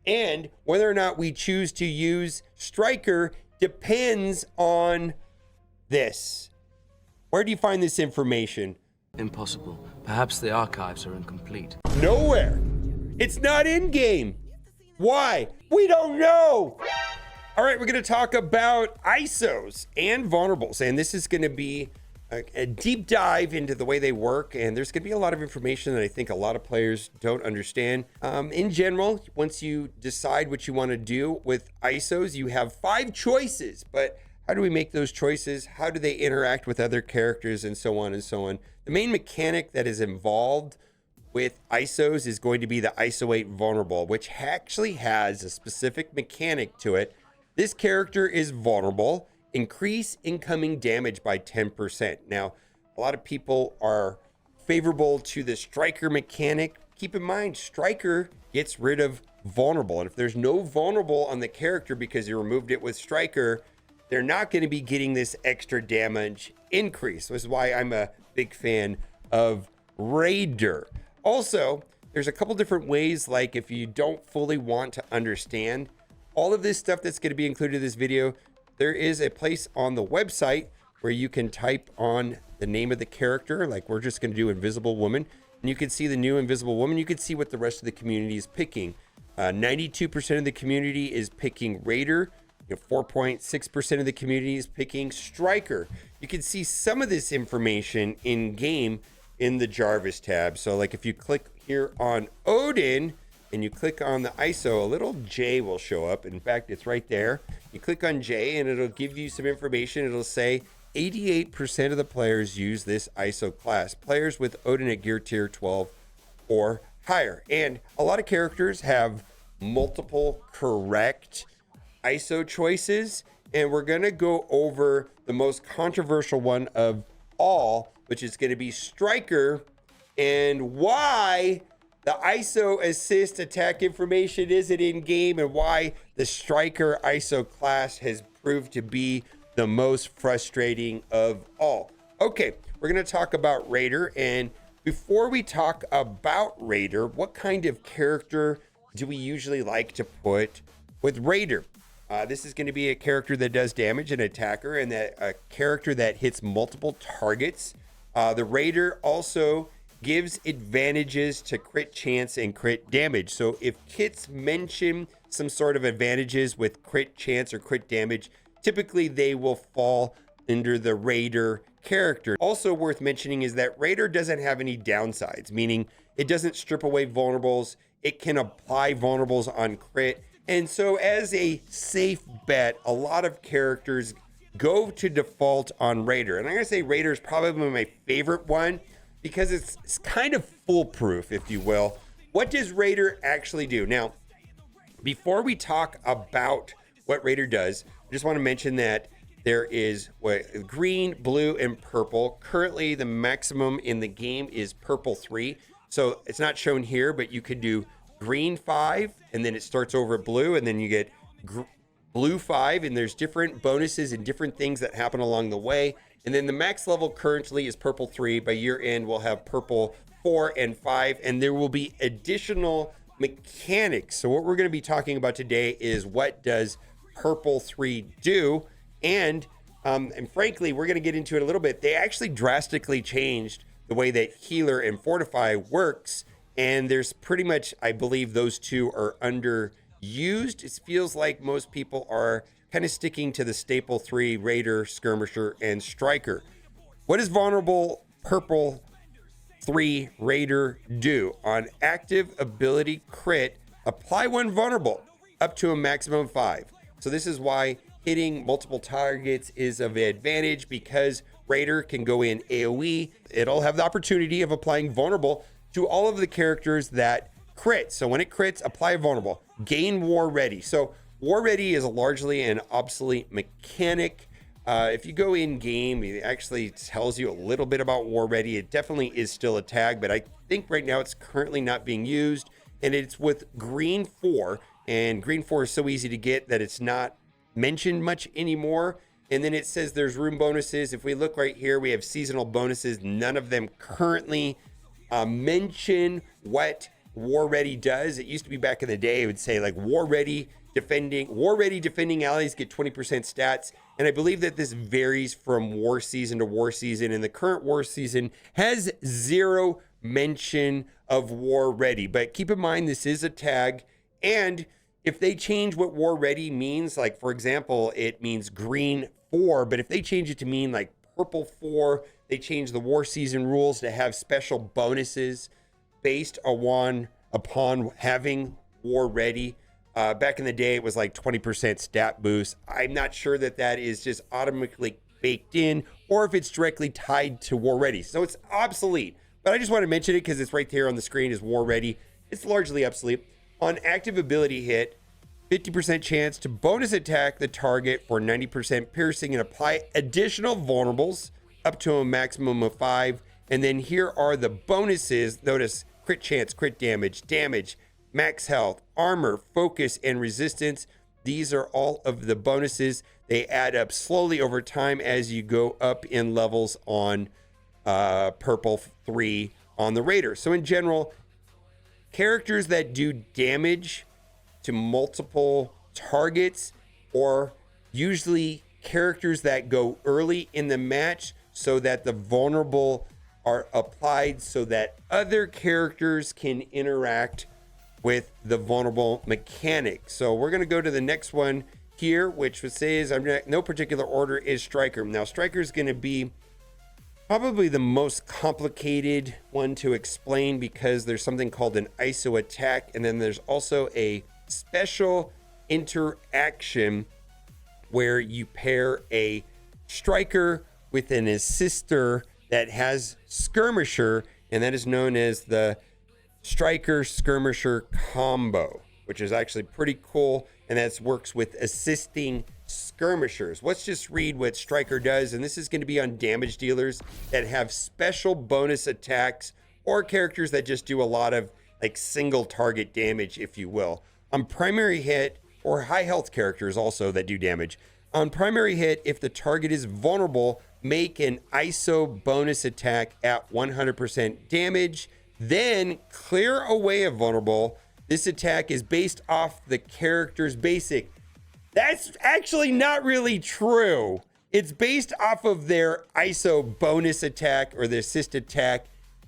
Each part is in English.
And whether or not we choose to use Striker depends on this. Where do you find this information? Impossible. Perhaps the archives are incomplete. Nowhere. It's not in game. Why? We don't know. All right, we're going to talk about ISOs and vulnerables, and this is going to be a deep dive into the way they work, and there's going to be a lot of information that I think a lot of players don't understand. In general, once you decide what you want to do with ISOs, you have 5 choices, but how do we make those choices? How do they interact with other characters, and so on and so on? The main mechanic that is involved with ISOs is going to be the ISO 8 vulnerable, which actually has a specific mechanic to it. This character is vulnerable. Increase incoming damage by 10%. Now, a lot of people are favorable to the Striker mechanic. Keep in mind, Striker gets rid of vulnerable. And if there's no vulnerable on the character because you removed it with Striker, they're not going to be getting this extra damage increase. This is why I'm a big fan of Raider. Also, there's a couple different ways, like if you don't fully want to understand all of this stuff that's going to be included in this video, there is a place on the website where you can type on the name of the character. Like we're just going to do Invisible Woman, and you can see the new Invisible Woman. You can see what the rest of the community is picking. 92% of the community is picking Raider. 4.6% of the community is picking Striker. You can see some of this information in game in the Jarvis tab. So like if you click here on Odin and you click on the ISO, a little J will show up. In fact, it's right there. You click on J and it'll give you some information. It'll say 88% of the players use this ISO class. Players with Odin at gear tier 12 or higher. And a lot of characters have multiple correct ISO choices. And we're gonna go over the most controversial one of all, which is gonna be Striker, and why the ISO assist attack information isn't in game, and why the Striker ISO class has proved to be the most frustrating of all. Okay, we're going to talk about Raider. And before we talk about Raider, what kind of character do we usually like to put with Raider? This is going to be a character that does damage, an attacker, and a character that hits multiple targets. The Raider also gives advantages to crit chance and crit damage. So if kits mention some sort of advantages with crit chance or crit damage, typically they will fall under the Raider character. Also worth mentioning is that Raider doesn't have any downsides, meaning it doesn't strip away vulnerables. It can apply vulnerables on crit. And so as a safe bet, a lot of characters go to default on Raider. And I'm gonna say Raider is probably my favorite one, because it's kind of foolproof, if you will. What does Raider actually do? Now, before we talk about what Raider does, I just want to mention that there is green, blue, and purple. Currently, the maximum in the game is purple 3. So it's not shown here, but you could do green 5, and then it starts over at blue, and then you get blue 5, and there's different bonuses and different things that happen along the way. And then the max level currently is purple 3. By year end, we'll have purple 4 and 5, and there will be additional mechanics. So what we're going to be talking about today is what does purple 3 do? And frankly, we're going to get into it a little bit. They actually drastically changed the way that Healer and Fortify works. And there's pretty much, I believe those two are underused. It feels like most people are kind of sticking to the staple 3, Raider, Skirmisher, and Striker. What does vulnerable purple 3 Raider do? On active ability crit, apply 1 vulnerable up to a maximum of 5. So this is why hitting multiple targets is of advantage, because Raider can go in AoE. It'll have the opportunity of applying vulnerable to all of the characters that crit. So when it crits, apply vulnerable. Gain War Ready. So War Ready is largely an obsolete mechanic. If you go in game, it actually tells you a little bit about War Ready. It definitely is still a tag, but I think right now it's currently not being used, and it's with green 4. And green 4 is so easy to get that it's not mentioned much anymore. And then it says there's room bonuses. If we look right here, we have seasonal bonuses. None of them currently mention what war ready does. It used to be back in the day, it would say like war ready defending allies get 20% stats. And I believe that this varies from war season to war season. And the current war season has 0 mention of war ready. But keep in mind, this is a tag. And if they change what war ready means, like for example, it means green 4, but if they change it to mean like purple 4, they change the war season rules to have special bonuses based upon having war ready. Back in the day, it was like 20% stat boost. I'm not sure that is just automatically baked in or if it's directly tied to war ready. So it's obsolete, but I just want to mention it because it's right there on the screen as war ready. It's largely obsolete. On active ability hit, 50% chance to bonus attack the target for 90% piercing and apply additional vulnerables up to a maximum of 5. And then here are the bonuses. Notice crit chance, crit damage, max health, armor, focus, and resistance. These are all of the bonuses. They add up slowly over time as you go up in levels on purple 3 on the Raider. So in general, characters that do damage to multiple targets, or usually characters that go early in the match so that the vulnerable are applied so that other characters can interact with the vulnerable mechanic. So we're going to go to the next one here, which says, no particular order, is Striker. Now, Striker is going to be probably the most complicated one to explain because there's something called an ISO attack, and then there's also a special interaction where you pair a Striker with an assister that has Skirmisher, and that is known as the Striker Skirmisher combo, which is actually pretty cool, and that works with assisting skirmishers. Let's just read what Striker does, and this is going to be on damage dealers that have special bonus attacks or characters that just do a lot of like single target damage, if you will. On primary hit, or high health characters also that do damage. On primary hit, if the target is vulnerable, make an ISO bonus attack at 100% damage, then clear away a vulnerable. This attack is based off the character's basic. That's actually not really true. It's based off of their ISO bonus attack or the assist attack.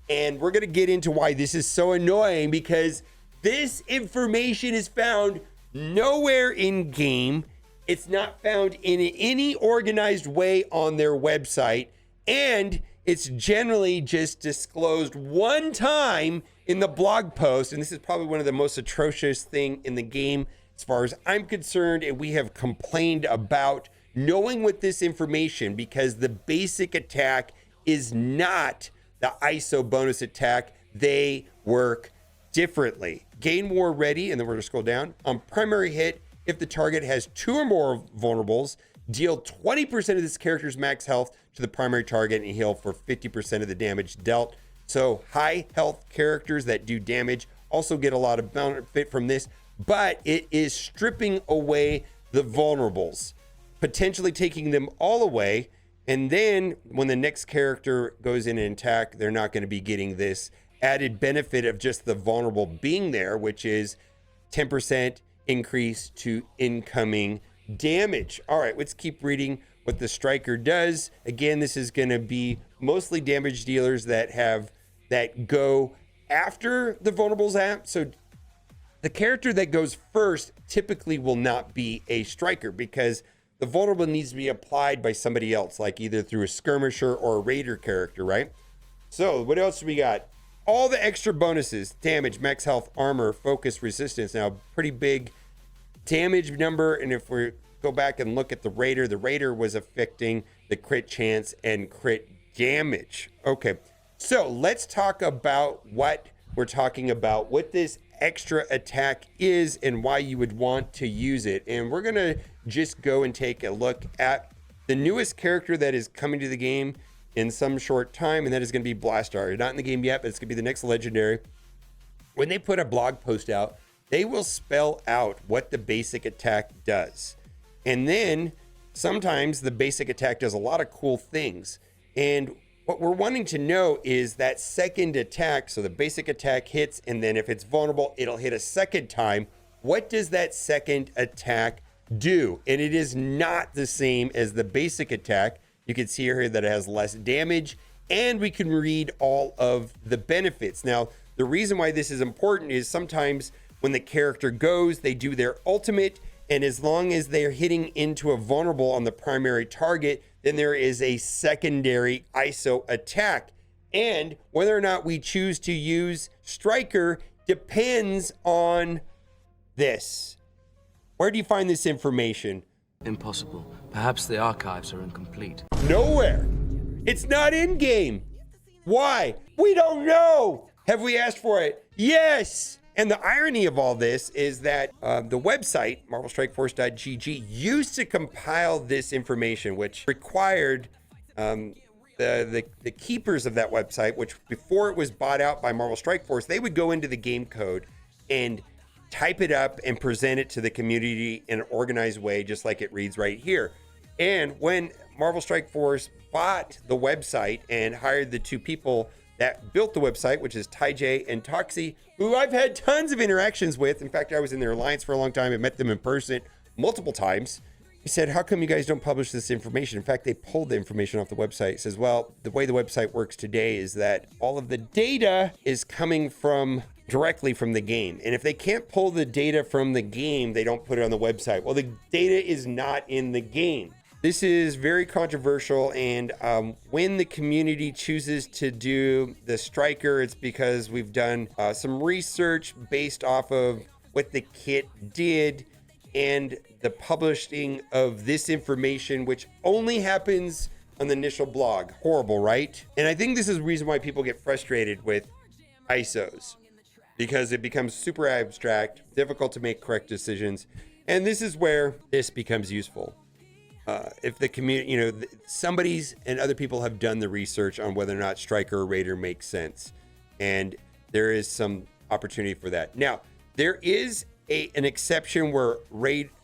And we're going to get into why this is so annoying, because this information is found nowhere in game. It's not found in any organized way on their website. And it's generally just disclosed one time in the blog post. And this is probably one of the most atrocious thing in the game as far as I'm concerned. And we have complained about knowing what this information, because the basic attack is not the ISO bonus attack. They work differently. Gain war ready, and then we're going to scroll down. On primary hit, if the target has 2 or more vulnerables, deal 20% of this character's max health to the primary target and heal for 50% of the damage dealt. So high health characters that do damage also get a lot of benefit from this, but it is stripping away the vulnerables, potentially taking them all away. And then when the next character goes in and attack, they're not going to be getting this added benefit of just the vulnerable being there, which is 10% increase to incoming damage. All right, let's keep reading what the Striker does. Again, this is going to be mostly damage dealers that go after the vulnerables app. So the character that goes first typically will not be a Striker, because the vulnerable needs to be applied by somebody else, like either through a Skirmisher or a Raider character, right? So what else do we got? All the extra bonuses: damage, max health, armor, focus, resistance. Now, pretty big damage number. And if we go back and look at the Raider was affecting the crit chance and crit damage. Okay, so let's talk about what we're talking about, what this extra attack is and why you would want to use it. And we're going to just go and take a look at the newest character that is coming to the game in some short time, and that is going to be Blastar. You're not in the game yet, but it's going to be the next legendary. When they put a blog post out, they will spell out what the basic attack does. And then sometimes the basic attack does a lot of cool things. And What we're wanting to know is that second attack. So the basic attack hits, and then if it's vulnerable, it'll hit a second time. What does that second attack do? And it is not the same as the basic attack. You can see here that it has less damage, and we can read all of the benefits. Now, the reason why this is important is sometimes when the character goes, they do their ultimate, and as long as they're hitting into a vulnerable on the primary target, then there is a secondary ISO attack. And whether or not we choose to use Striker depends on this. Where do you find this information? Impossible. Perhaps the archives are incomplete. Nowhere. It's not in game. Why? We don't know. Have we asked for it? Yes. And the irony of all this is that the website, marvelstrikeforce.gg, used to compile this information, which required the keepers of that website, which before it was bought out by Marvel Strike Force, they would go into the game code and type it up and present it to the community in an organized way, just like it reads right here. And when Marvel Strike Force bought the website and hired the two people that built the website, which is Ty J and Toxie, who I've had tons of interactions with. In fact, I was in their alliance for a long time. I met them in person multiple times. He said, how come you guys don't publish this information? In fact, they pulled the information off the website. He says, well, the way the website works today is that all of the data is coming from directly from the game. And if they can't pull the data from the game, they don't put it on the website. Well, the data is not in the game. This is very controversial, and when the community chooses to do the Striker, it's because we've done some research based off of what the kit did and the publishing of this information, which only happens on the initial blog. Horrible, right? And I think this is the reason why people get frustrated with ISOs, because it becomes super abstract, difficult to make correct decisions, and this is where this becomes useful. If the community, somebody's and other people have done the research on whether or not Striker or Raider makes sense, and there is some opportunity for that. Now, there is an exception where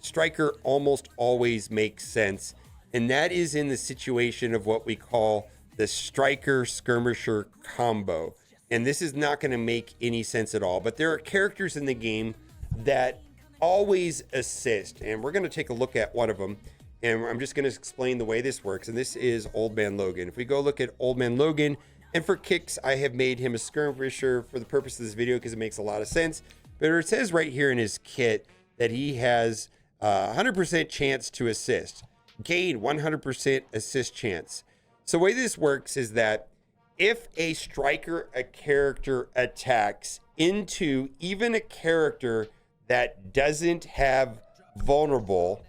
Striker almost always makes sense, and that is in the situation of what we call the Striker Skirmisher combo. And this is not going to make any sense at all, but there are characters in the game that always assist, and we're going to take a look at one of them. And I'm just going to explain the way this works. And this is Old Man Logan. If we go look at Old Man Logan, and for kicks, I have made him a skirmisher for the purpose of this video because it makes a lot of sense. But it says right here in his kit that he has a 100% chance to assist. Gain 100% assist chance. So the way this works is that if a striker, a character attacks into even a character that doesn't have vulnerable,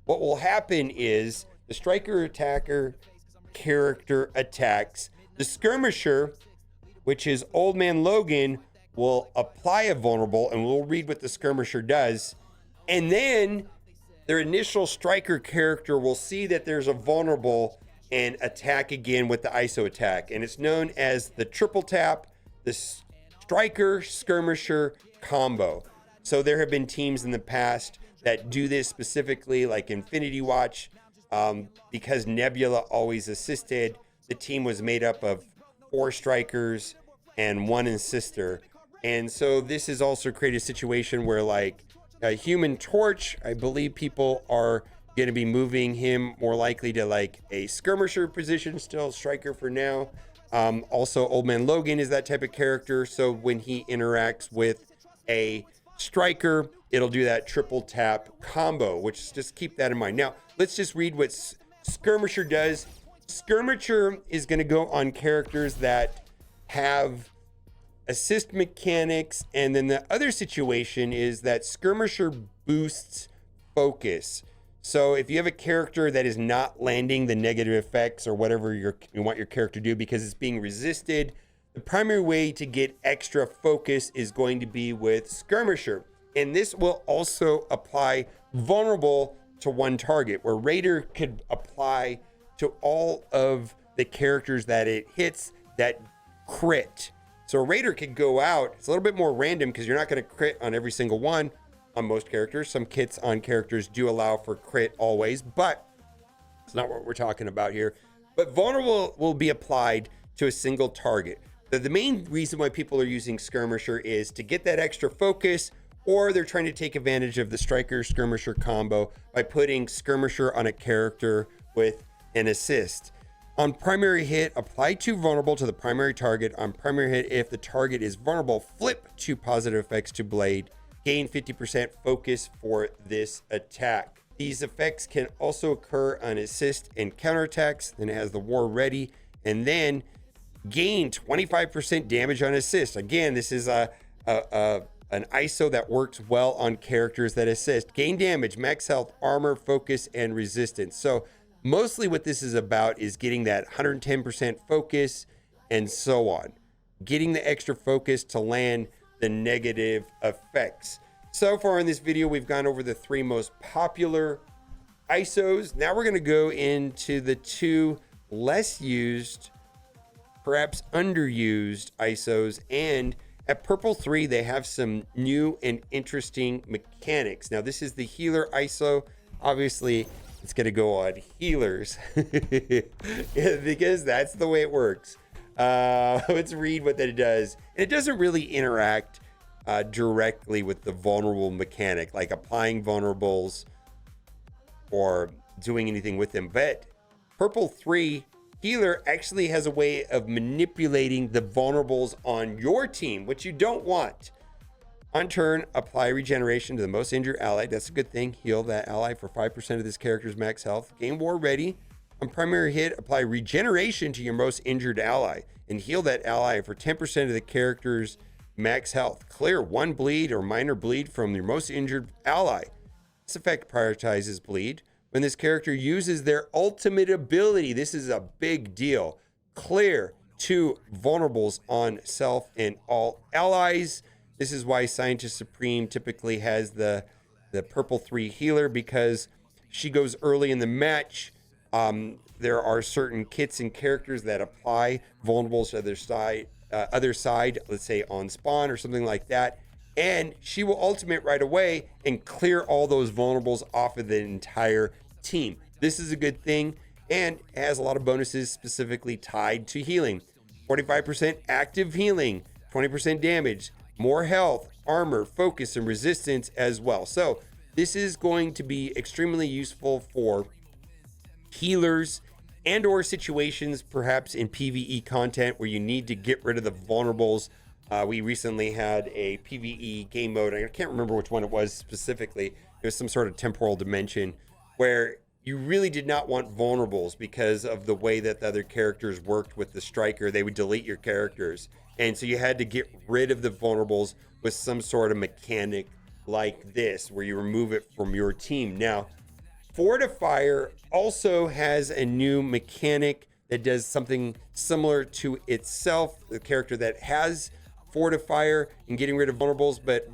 what will happen is the striker attacker character attacks. The skirmisher, which is Old Man Logan, will apply a vulnerable, and we'll read what the skirmisher does. And then their initial striker character will see that there's a vulnerable and attack again with the ISO attack. And it's known as the triple tap, the striker skirmisher combo. So there have been teams in the past that do this specifically, like Infinity Watch, because Nebula always assisted. The team was made up of 4 strikers and 1 assister. And so this has also created a situation where, like, a Human Torch, I believe people are going to be moving him more likely to like a skirmisher position, still striker for now. Also, Old Man Logan is that type of character. So when he interacts with a striker, it'll do that triple tap combo, which just keep that in mind. Now, let's just read what Skirmisher does. Skirmisher is going to go on characters that have assist mechanics, and then the other situation is that Skirmisher boosts focus. So if you have a character that is not landing the negative effects or whatever you want your character to do because it's being resisted, the primary way to get extra focus is going to be with Skirmisher. And this will also apply vulnerable to one target, where Raider could apply to all of the characters that it hits that crit. So a Raider could go out. It's a little bit more random because you're not going to crit on every single one on most characters. Some kits on characters do allow for crit always, but it's not what we're talking about here. but vulnerable will be applied to a single target. The main reason why people are using Skirmisher is to get that extra focus, or they're trying to take advantage of the Striker Skirmisher combo by putting Skirmisher on a character with an assist. On primary hit, apply 2 vulnerable to the primary target. On primary hit, if the target is vulnerable, flip 2 positive effects to blade. Gain 50% focus for this attack. These effects can also occur on assist and counterattacks. Then it has the war ready, and then gain 25% damage on assist. Again, this is an ISO that works well on characters that assist. Gain damage, max health, armor, focus, and resistance. So mostly what this is about is getting that 110% focus and so on. Getting the extra focus to land the negative effects. So far in this video, we've gone over the 3 most popular ISOs. Now we're going to go into the 2 less used, perhaps underused ISOs. And at Purple 3, they have some new and interesting mechanics. Now this is the healer ISO. Obviously, it's going to go on healers because that's the way it works. Let's read what that does. And it doesn't really interact directly with the vulnerable mechanic, like applying vulnerables or doing anything with them. But Purple 3 healer actually has a way of manipulating the vulnerables on your team, which you don't want. On turn, apply regeneration to the most injured ally. That's a good thing. Heal that ally for 5% of this character's max health. Gain war ready. On primary hit, apply regeneration to your most injured ally and heal that ally for 10% of the character's max health. Clear 1 bleed or minor bleed from your most injured ally. This effect prioritizes bleed when this character uses their ultimate ability. This is a big deal. Clear 2 vulnerables on self and all allies. This is why Scientist Supreme typically has the Purple 3 healer, because she goes early in the match. There are certain kits and characters that apply vulnerables to other side, let's say on spawn or something like that. And she will ultimate right away and clear all those vulnerables off of the entire team. This is a good thing, and it has a lot of bonuses specifically tied to healing. 45% active healing, 20% damage, more health, armor, focus, and resistance as well. So this is going to be extremely useful for healers and or situations perhaps in PvE content where you need to get rid of the vulnerables. We recently had a PvE game mode. I can't remember which one it was specifically. It was some sort of temporal dimension where you really did not want vulnerables because of the way that the other characters worked with the striker. They would delete your characters. And so you had to get rid of the vulnerables with some sort of mechanic like this, where you remove it from your team. Now, Fortifier also has a new mechanic that does something similar to itself. The character that has Fortifier and getting rid of vulnerables, but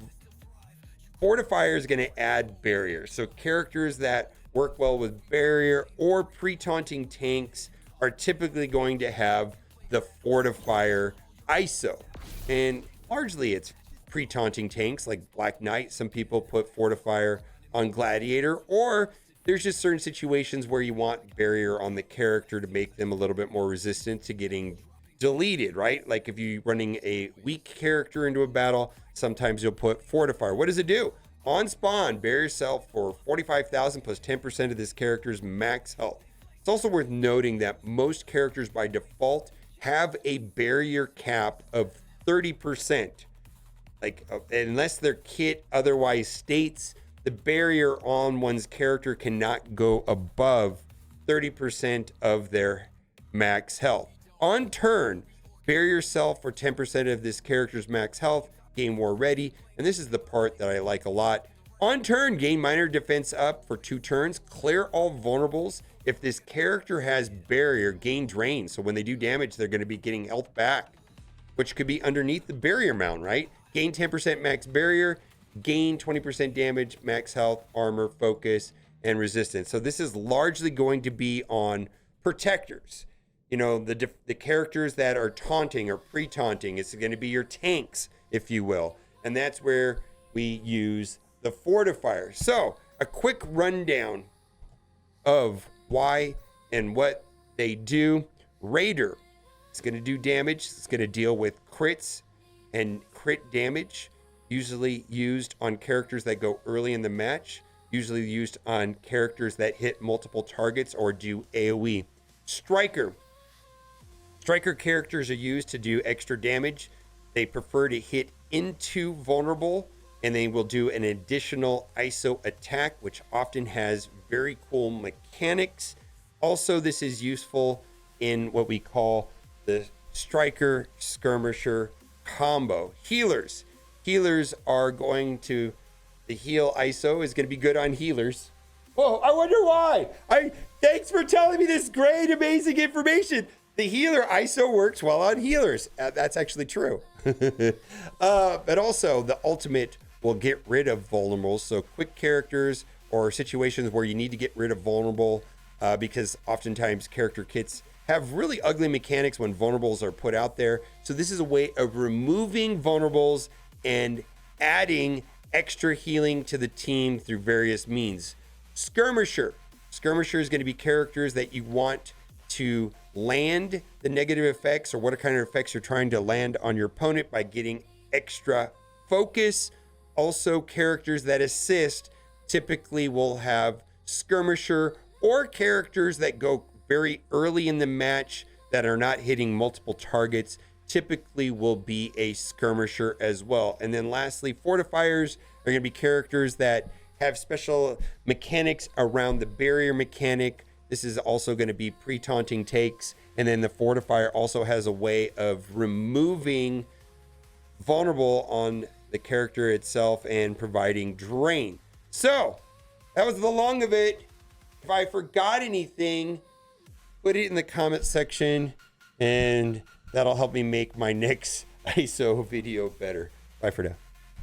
Fortifier is going to add barriers. So characters that work well with barrier or pre-taunting tanks are typically going to have the Fortifier ISO, and largely it's pre-taunting tanks like Black Knight. Some people put Fortifier on Gladiator, or there's just certain situations where you want barrier on the character to make them a little bit more resistant to getting deleted, right? Like if you're running a weak character into a battle, sometimes you'll put Fortifier. What does it do? On spawn, barrier yourself for 45,000 plus 10% of this character's max health. It's also worth noting that most characters by default have a barrier cap of 30%. Like unless their kit otherwise states, the barrier on one's character cannot go above 30% of their max health. On turn, barrier yourself for 10% of this character's max health. Gain war ready, and this is the part that I like a lot. On turn, gain minor defense up for 2 turns. Clear all vulnerables. If this character has barrier, gain drain. So when they do damage, they're going to be getting health back, which could be underneath the barrier mount, right? Gain 10% max barrier, gain 20% damage, max health, armor, focus, and resistance. So this is largely going to be on protectors. You know, the characters that are taunting or pre-taunting. It's going to be your tanks, if you will. And that's where we use the Fortifier. So a quick rundown of why and what they do. Raider, it's going to do damage. It's going to deal with crits and crit damage, usually used on characters that go early in the match, usually used on characters that hit multiple targets or do AoE. Striker. Striker characters are used to do extra damage. They prefer to hit into vulnerable, and they will do an additional ISO attack, which often has very cool mechanics. Also, this is useful in what we call the Striker Skirmisher combo. Healers. Healers are going to, the heal ISO is going to be good on healers. Whoa, I wonder why. Thanks for telling me this great, amazing information. The healer ISO works well on healers. That's actually true. But also, the ultimate will get rid of vulnerables. So quick characters or situations where you need to get rid of vulnerable, because oftentimes character kits have really ugly mechanics when vulnerables are put out there. So this is a way of removing vulnerables and adding extra healing to the team through various means. Skirmisher. Skirmisher is going to be characters that you want to land the negative effects or what kind of effects you're trying to land on your opponent by getting extra focus. Also, characters that assist typically will have Skirmisher, or characters that go very early in the match that are not hitting multiple targets typically will be a Skirmisher as well. And then lastly, Fortifiers are going to be characters that have special mechanics around the barrier mechanic. This is also going to be pre-taunting takes. And then the Fortifier also has a way of removing vulnerable on the character itself and providing drain. So that was the long of it. If I forgot anything, put it in the comment section and that'll help me make my next ISO video better. Bye for now.